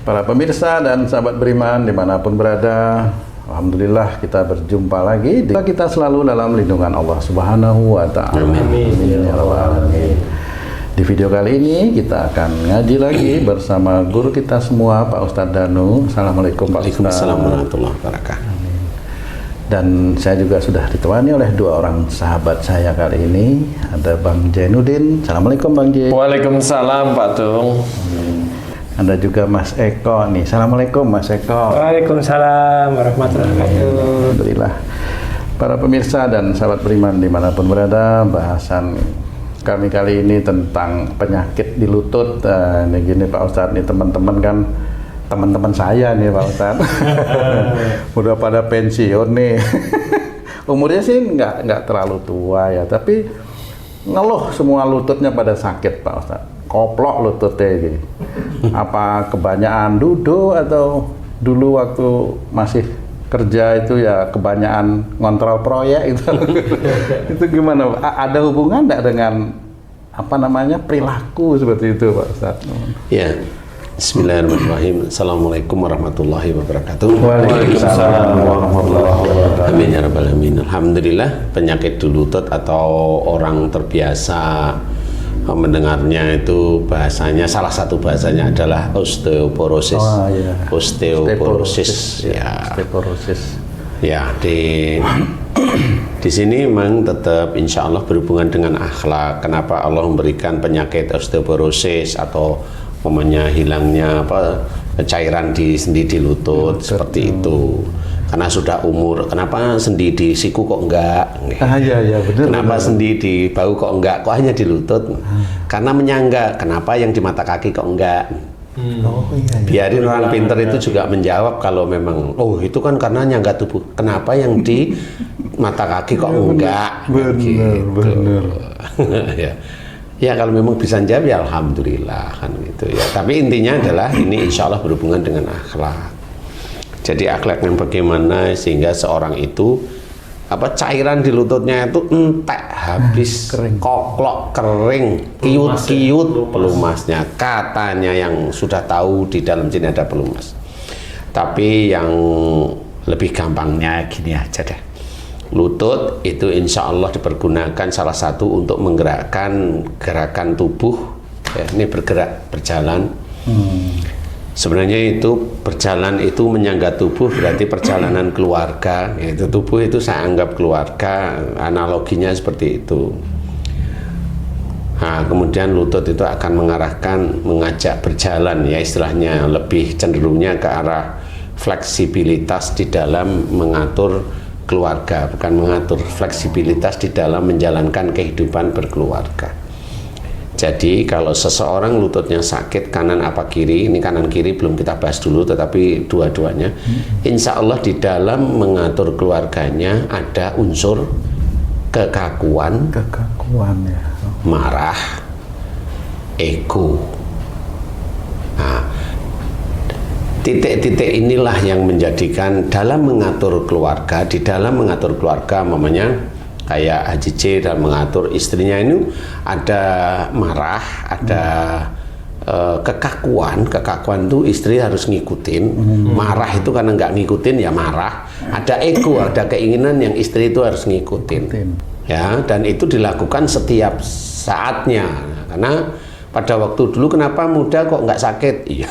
Para pemirsa dan sahabat beriman dimanapun berada, alhamdulillah kita berjumpa lagi. Kita selalu dalam lindungan Allah Subhanahu wa Ta'ala. Amin. Ya Rabbal Alamin. Di video kali ini kita akan ngaji lagi bersama guru kita semua, Pak Ustadz Danu. Assalamualaikum Pak Ustadz. Waalaikumsalam warahmatullahi wabarakatuh. Dan saya juga sudah ditemani oleh dua orang sahabat saya kali ini. Ada Bang Jainuddin. Assalamualaikum Bang Jain. Waalaikumsalam Pak Tung. Ada juga Mas Eko nih. Assalamualaikum Mas Eko. Waalaikumsalam warahmatullahi wabarakatuh. Alhamdulillah. Para pemirsa dan sahabat beriman dimanapun berada, bahasan kami kali ini tentang penyakit di lutut. Ini gini Pak Ustadz, nih teman-teman kan teman-teman saya nih Pak Ustadz. Udah pada pensiun nih. Umurnya sih nggak terlalu tua ya, tapi ngeluh semua lututnya pada sakit Pak Ustadz. Koplok lututnya gitu. Apa kebanyakan duduk atau dulu waktu masih kerja itu ya kebanyakan ngontrol proyek itu. Itu gimana? Ada hubungan enggak dengan apa namanya perilaku seperti itu Pak Ustadz? Ya. Bismillahirrahmanirrahim. Assalamualaikum warahmatullahi wabarakatuh. Waalaikumsalam warahmatullahi wabarakatuh. Amin ya rabbal alamin. Alhamdulillah, penyakit di lutut atau orang terbiasa mendengarnya itu bahasanya, salah satu bahasanya adalah osteoporosis. Oh, iya. Osteoporosis. Ya. Osteoporosis. Ya, di sini memang tetap insya Allah berhubungan dengan akhlak. Kenapa Allah memberikan penyakit osteoporosis atau umpamanya hilangnya cairan di sendi di lutut seperti itu? Karena sudah umur. Kenapa sendi di siku kok enggak? Iya benar. Kenapa benar. sendi di bahu kok enggak? Kok hanya di lutut? Karena menyangga. Kenapa yang di mata kaki kok enggak? Oh iya. Biarin orang pinter itu juga menjawab kalau memang, oh itu kan karena nyangga tubuh. Kenapa yang di mata kaki kok enggak? Benar. Ya. Ya kalau memang bisa jawab ya alhamdulillah kan gitu ya. Tapi intinya adalah ini insya Allah berhubungan dengan akhlak. Jadi akhlaknya bagaimana sehingga seorang itu cairan di lututnya itu entek habis, kering. koklok, kering, kiut-kiut pelumasnya. Katanya yang sudah tahu di dalam sini ada pelumas. Tapi yang lebih gampangnya gini aja deh. Lutut itu insya Allah dipergunakan salah satu untuk menggerakkan gerakan tubuh. Ya, ini bergerak, berjalan. Sebenarnya itu berjalan itu menyangga tubuh berarti perjalanan keluarga. Itu tubuh itu saya anggap keluarga, analoginya seperti itu. Nah, kemudian lutut itu akan mengajak berjalan ya istilahnya, lebih cenderungnya ke arah fleksibilitas di dalam mengatur keluarga, bukan mengatur, fleksibilitas di dalam menjalankan kehidupan berkeluarga. Jadi kalau seseorang lututnya sakit kanan apa kiri, ini kanan kiri belum kita bahas dulu, tetapi dua-duanya, insya Allah di dalam mengatur keluarganya ada unsur kekakuan, Ya. marah, ego. Nah, titik-titik inilah yang menjadikan dalam mengatur keluarga, di dalam mengatur keluarga namanya kayak Haji C dalam mengatur istrinya ini ada marah, ada kekakuan itu istri harus ngikutin. Marah itu karena nggak ngikutin ya marah. Ada ego, ada keinginan yang istri itu harus ngikutin. Ya, dan itu dilakukan setiap saatnya. Karena pada waktu dulu kenapa muda kok nggak sakit? Iya,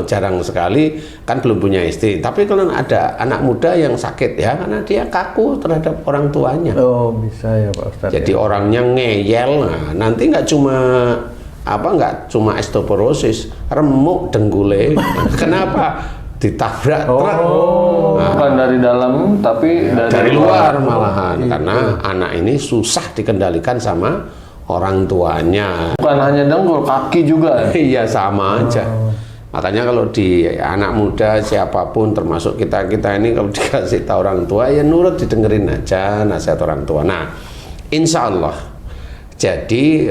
jarang sekali kan belum punya istri. Tapi kalau ada anak muda yang sakit ya karena dia kaku terhadap orang tuanya. Oh bisa ya Pak Ustadz. Jadi orangnya ngeyel. Nah, nanti nggak cuma osteoporosis, remuk denggule. Kenapa? Ditabrak truk. Bukan dari dalam tapi Dari luar malahan. Karena anak ini susah dikendalikan sama orang tuanya. Bukan hanya dengkul, kaki juga. Iya sama aja. Makanya kalau di anak muda siapapun termasuk kita ini kalau dikasih tahu orang tua ya nurut, didengerin aja nasihat orang tua. Nah, insya Allah. Jadi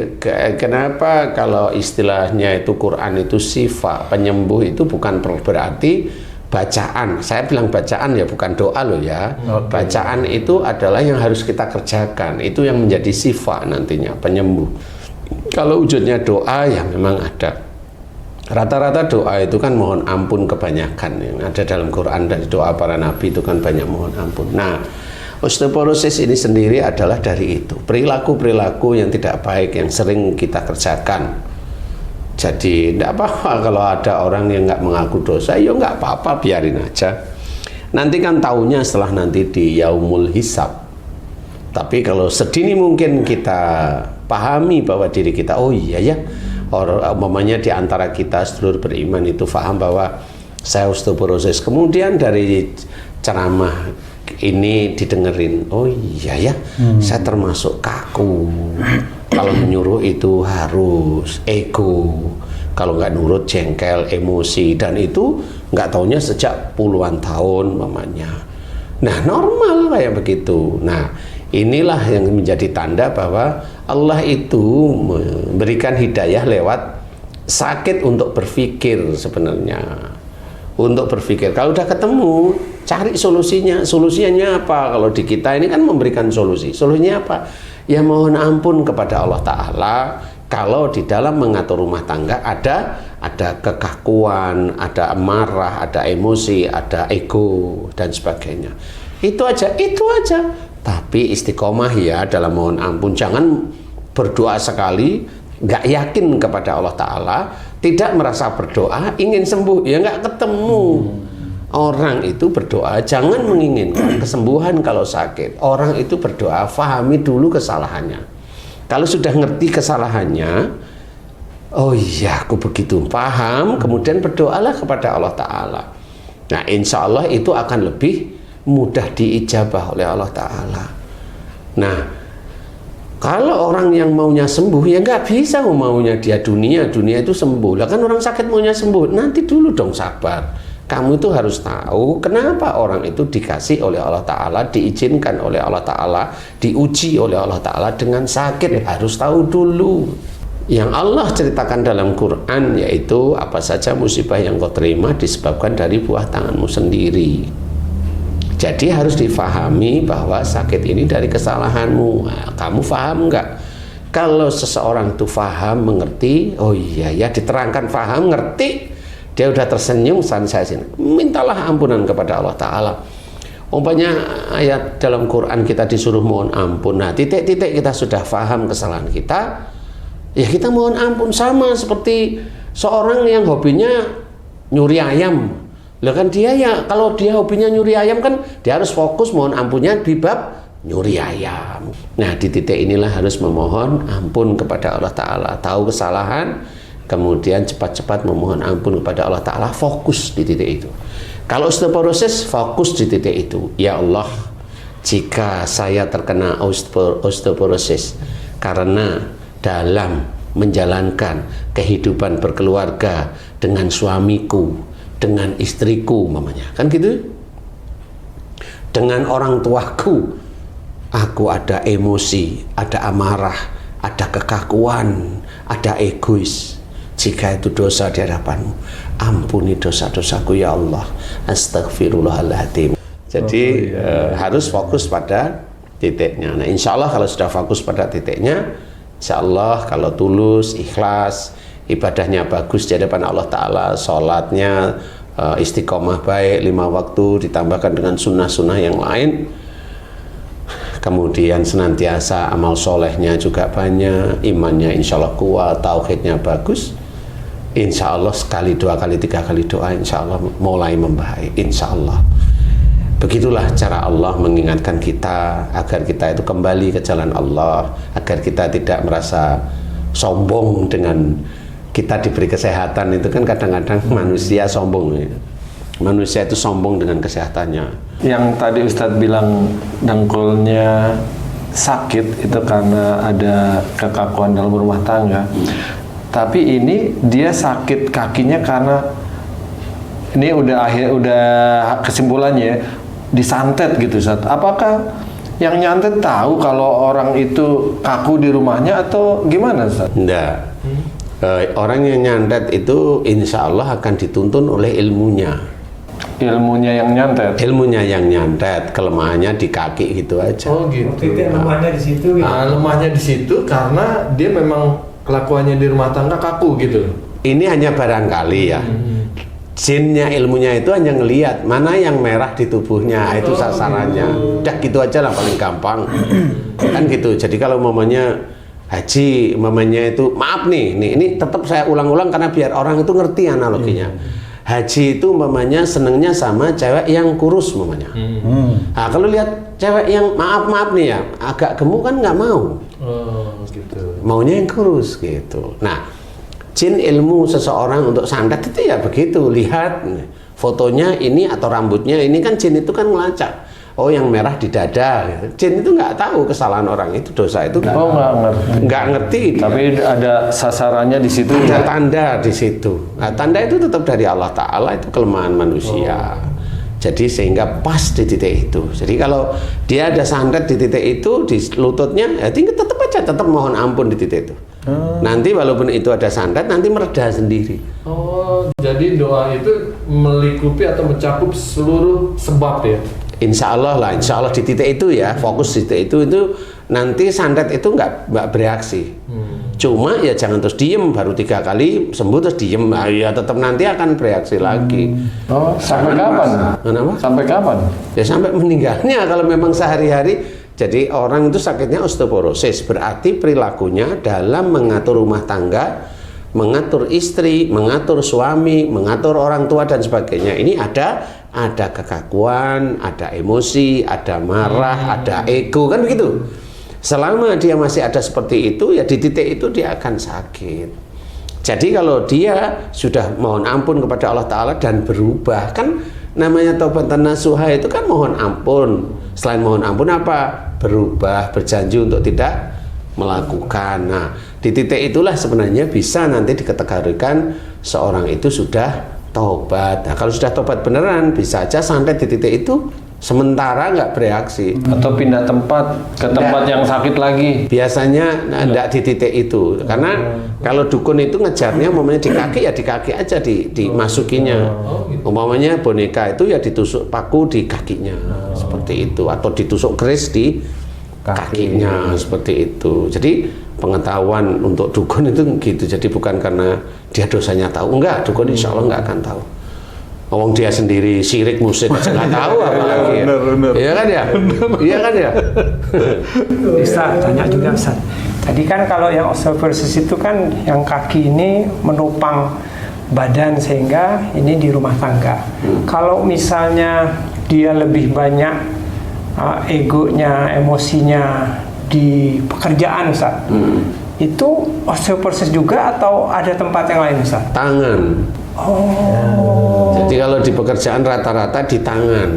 kenapa kalau istilahnya itu Quran itu syifa, penyembuh itu bukan berarti bacaan. Saya bilang bacaan ya bukan doa loh ya. Bacaan itu adalah yang harus kita kerjakan. Itu yang menjadi syifa nantinya, penyembuh. Kalau wujudnya doa ya memang ada Rata-rata doa itu kan mohon ampun kebanyakan, yang ada dalam Quran dari doa para nabi itu kan banyak mohon ampun. Nah, osteoporosis ini sendiri adalah dari itu, perilaku-perilaku yang tidak baik yang sering kita kerjakan. Jadi tidak apa-apa kalau ada orang yang nggak mengaku dosa, ya nggak apa-apa, biarin aja. Nanti kan taunya setelah nanti di yaumul hisab. Tapi kalau sedini mungkin kita pahami bahwa diri kita, oh iya ya, umpamanya di antara kita seluruh beriman itu paham bahwa saya osteoporosis, kemudian dari ceramah ini didengerin, oh iya ya, saya termasuk kaku, kalau menyuruh itu harus ego, kalau nggak nurut jengkel, emosi, dan itu nggak taunya sejak puluhan tahun umpamanya. Nah, normal kayak begitu. Nah, inilah yang menjadi tanda bahwa Allah itu memberikan hidayah lewat sakit untuk berpikir sebenarnya. Untuk berpikir. Kalau udah ketemu, cari solusinya. Solusinya apa? Kalau di kita ini kan memberikan solusi. Solusinya apa? Ya mohon ampun kepada Allah Ta'ala. Kalau di dalam mengatur rumah tangga ada kekakuan, ada amarah, ada emosi, ada ego, dan sebagainya. Itu aja. Tapi istiqomah ya dalam mohon ampun. Jangan berdoa sekali, nggak yakin kepada Allah Ta'ala, tidak merasa berdoa, ingin sembuh, ya nggak ketemu. Orang itu berdoa, jangan menginginkan kesembuhan kalau sakit. Orang itu berdoa, fahami dulu kesalahannya. Kalau sudah ngerti kesalahannya, oh iya aku begitu paham, kemudian berdoalah kepada Allah Ta'ala. Nah, insya Allah itu akan lebih mudah diijabah oleh Allah Ta'ala. Nah, kalau orang yang maunya sembuh, ya nggak bisa maunya dia dunia itu sembuh. Lah kan orang sakit maunya sembuh, nanti dulu dong sabar. Kamu itu harus tahu kenapa orang itu dikasih oleh Allah Ta'ala, diizinkan oleh Allah Ta'ala, diuji oleh Allah Ta'ala dengan sakit. Harus tahu dulu. Yang Allah ceritakan dalam Quran yaitu apa saja musibah yang kau terima disebabkan dari buah tanganmu sendiri. Jadi harus difahami bahwa sakit ini dari kesalahanmu. Nah, kamu paham nggak? Kalau seseorang itu paham, mengerti, oh iya ya, diterangkan paham, ngerti, dia udah tersenyum, saya sini, mintalah ampunan kepada Allah Ta'ala. Umpamanya ayat dalam Quran kita disuruh mohon ampun. Nah, titik-titik kita sudah paham kesalahan kita, ya kita mohon ampun. Sama seperti seorang yang hobinya nyuri ayam. Lah kan dia ya, kalau dia hobinya nyuri ayam kan dia harus fokus mohon ampunnya di bab nyuri ayam. Nah, di titik inilah harus memohon ampun kepada Allah Ta'ala. Tahu kesalahan, kemudian cepat-cepat memohon ampun kepada Allah Ta'ala, fokus di titik itu. Kalau osteoporosis, fokus di titik itu. Ya Allah, jika saya terkena osteoporosis karena dalam menjalankan kehidupan berkeluarga dengan suamiku, dengan istriku mamanya, kan gitu, dengan orang tuaku, aku ada emosi, ada amarah, ada kekakuan, ada egois. Jika itu dosa di hadapanmu, ampuni dosa-dosaku ya Allah. Astaghfirullahaladzim. Jadi harus fokus pada titiknya. Nah, insya Allah kalau sudah fokus pada titiknya, insya Allah kalau tulus, ikhlas, ibadahnya bagus di hadapan Allah Ta'ala, sholatnya istiqomah baik 5 waktu ditambahkan dengan sunnah-sunnah yang lain, kemudian senantiasa amal solehnya juga banyak, imannya insya Allah kuat, tauhidnya bagus, insya Allah sekali, 2 kali, 3 kali doa insya Allah mulai membaik, insya Allah. Begitulah cara Allah mengingatkan kita agar kita itu kembali ke jalan Allah, agar kita tidak merasa sombong dengan kita diberi kesehatan. Itu kan kadang-kadang manusia sombong ya. Manusia itu sombong dengan kesehatannya. Yang tadi Ustadz bilang dengkulnya sakit itu karena ada kekakuan dalam rumah tangga. Tapi ini dia sakit kakinya karena ini udah kesimpulannya disantet gitu, Ustadz. Apakah yang nyantet tahu kalau orang itu kaku di rumahnya atau gimana, Ustadz? Enggak. Orang yang nyantet itu insya Allah akan dituntun oleh ilmunya. Ilmunya yang nyantet? Ilmunya yang nyantet, kelemahannya di kaki gitu aja. Oh gitu. Titik lemahnya di situ. Gitu. Lemahnya di situ karena dia memang kelakuannya di rumah tangga kaku gitu. Ini hanya barangkali ya. Jinnya ilmunya itu hanya ngelihat mana yang merah di tubuhnya, itu sasarannya. Udah gitu aja lah, paling gampang. Kan gitu. Jadi kalau mamanya haji, mamanya itu maaf nih, ini tetap saya ulang-ulang karena biar orang itu ngerti analoginya. Haji itu mamanya senengnya sama cewek yang kurus mamanya. Nah, kalau lihat cewek yang maaf nih ya, agak gemuk kan nggak mau. Gitu. Maunya yang kurus gitu. Nah, jin ilmu seseorang untuk santet itu ya begitu, lihat fotonya ini atau rambutnya ini, kan jin itu kan ngelacak, oh yang merah di dada gitu. Jin itu nggak tahu kesalahan orang itu, dosa itu nggak ngerti Tapi ada sasarannya di situ, ada tanda di situ. Nah, tanda itu tetap dari Allah Ta'ala, itu kelemahan manusia. Jadi sehingga pas di titik itu. Jadi kalau dia ada santet di titik itu, di lututnya, ya tinggal tetap mohon ampun di titik itu. Nanti walaupun itu ada santet, nanti mereda sendiri. Oh, jadi doa itu melingkupi atau mencakup seluruh sebab ya? Insya Allah lah, insya Allah di titik itu ya, fokus di titik itu nanti santet itu nggak bereaksi. Cuma ya jangan terus diem, baru 3 kali sembuh terus diem, nah, ya tetap nanti akan bereaksi lagi. Oh, sampai kapan? Kenapa? Sampai kapan? Ya sampai meninggalnya kalau memang sehari-hari. Jadi orang itu sakitnya osteoporosis, berarti perilakunya dalam mengatur rumah tangga, mengatur istri, mengatur suami, mengatur orang tua dan sebagainya. Ini ada kekakuan, ada emosi, ada marah, ada ego, kan begitu. Selama dia masih ada seperti itu, ya di titik itu dia akan sakit. Jadi kalau dia sudah mohon ampun kepada Allah Ta'ala dan berubah, kan namanya taubatan nasuha itu kan mohon ampun. Selain mohon ampun apa? Berubah, berjanji untuk tidak melakukan. Nah, di titik itulah sebenarnya bisa nanti dikategorikan seorang itu sudah taubat. Nah, kalau sudah taubat beneran, bisa aja santet di titik itu sementara nggak bereaksi. Atau pindah tempat ke tempat yang sakit lagi. Biasanya enggak di titik itu. Karena kalau dukun itu ngejarnya umpamanya di kaki, ya di kaki aja dimasukinya. Umpamanya boneka itu ya ditusuk paku di kakinya. Seperti itu. Atau ditusuk keris di kakinya. Seperti itu. Jadi pengetahuan untuk dukun itu gitu. Jadi bukan karena dia dosanya tahu. Enggak, dukun insya Allah nggak akan tahu. Ngomong dia sendiri syirik musik aja nggak tahu apalagi ya. Iya kan ya? Iya kan ya? Ustaz, tanya juga Ustaz. Tadi kan kalau yang osteoporosis itu kan yang kaki ini menopang badan sehingga ini di rumah tangga. Kalau misalnya dia lebih banyak egonya, emosinya di pekerjaan Ustaz, itu osteoporosis juga atau ada tempat yang lain Ustaz? Tangan. Oh. Jadi kalau di pekerjaan rata-rata di tangan.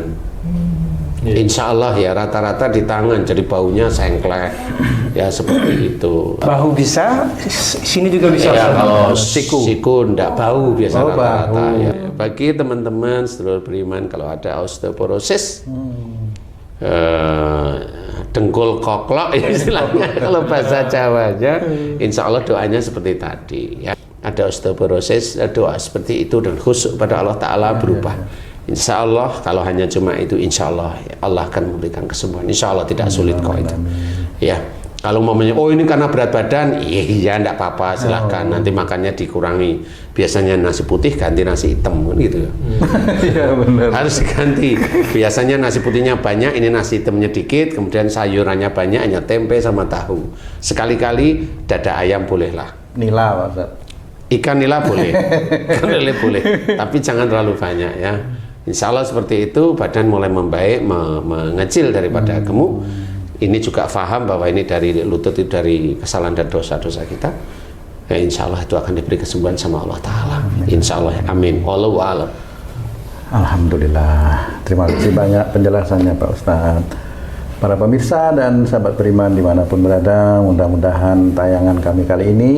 Insya Allah ya rata-rata di tangan. Jadi baunya sengklek. Ya seperti itu. Bahu bisa, sini juga bisa. Ya, kalau siku enggak bau biasa rata-rata. Bau. Ya. Bagi teman-teman sedulur beriman kalau ada osteoporosis, dengkul koklok istilahnya kalau bahasa Jawanya, insya Allah doanya seperti tadi ya. Ada osteoporosis, doa seperti itu dan khusyuk pada Allah Ta'ala berubah. Insya Allah kalau hanya cuma itu, insya Allah Allah akan memberikan kesembuhan. Insya Allah tidak sulit kok itu. Ya, kalau mamanya, oh ini karena berat badan, iya enggak apa-apa, silahkan nanti makannya dikurangi. Biasanya nasi putih ganti nasi hitam kan gitu. Iya benar. Harus diganti. Biasanya nasi putihnya banyak, ini nasi hitamnya dikit, kemudian sayurannya banyak, hanya tempe sama tahu. Sekali-kali dada ayam bolehlah. Nila Pak Ustaz. Ikan nila boleh, ikan lele boleh, tapi jangan terlalu banyak ya. Insya Allah seperti itu, badan mulai membaik, mengecil daripada gemuk. Ini juga faham bahwa ini dari lutut, itu dari kesalahan dan dosa-dosa kita. Ya, insya Allah itu akan diberi kesembuhan sama Allah Ta'ala. Insya Allah, amin. Wallahu a'lam. Alhamdulillah. Terima kasih banyak penjelasannya Pak Ustadz. Para pemirsa dan sahabat beriman dimanapun berada, mudah-mudahan tayangan kami kali ini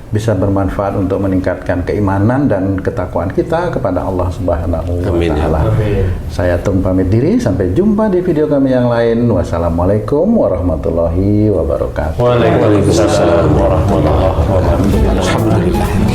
bisa bermanfaat untuk meningkatkan keimanan dan ketakwaan kita kepada Allah Subhanahu wa Ta'ala. Saya Tung pamit diri, sampai jumpa di video kami yang lain. Wassalamualaikum warahmatullahi wabarakatuh. Waalaikumsalam warahmatullahi wabarakatuh. Alhamdulillah.